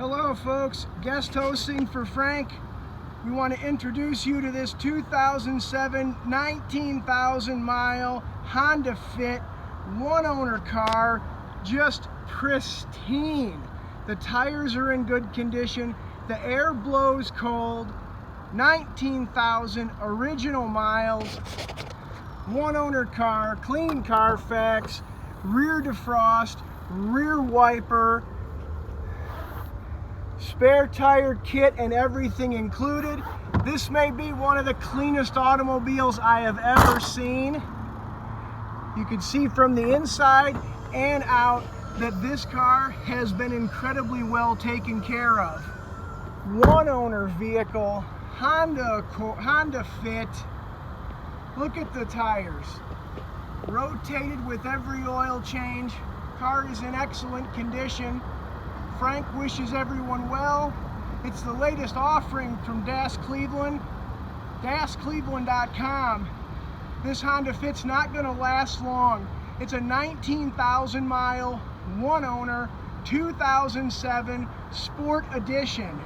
Hello folks, guest hosting for Frank. We want to introduce you to this 2007 19,000 mile Honda Fit one owner car, just pristine. The tires are in good condition, the air blows cold, 19,000 original miles, one owner car, clean Carfax, rear defrost, rear wiper, spare tire kit and everything included. This may be one of the cleanest automobiles I have ever seen. You can see from the inside and out that this car has been incredibly well taken care of. One owner vehicle, Honda Fit. Look at the tires. Rotated with every oil change. Car is in excellent condition. Frank wishes everyone well. It's the latest offering from Das Cleveland, DasCleveland.com. This Honda Fit's not going to last long. It's a 19,000 mile, one owner, 2007 Sport Edition.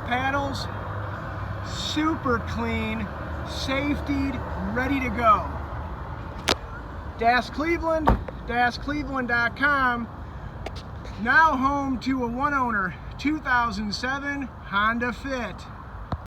Paddles, super clean, safetied, ready to go. Das Cleveland, DasCleveland.com, now home to a one owner 2007 Honda Fit.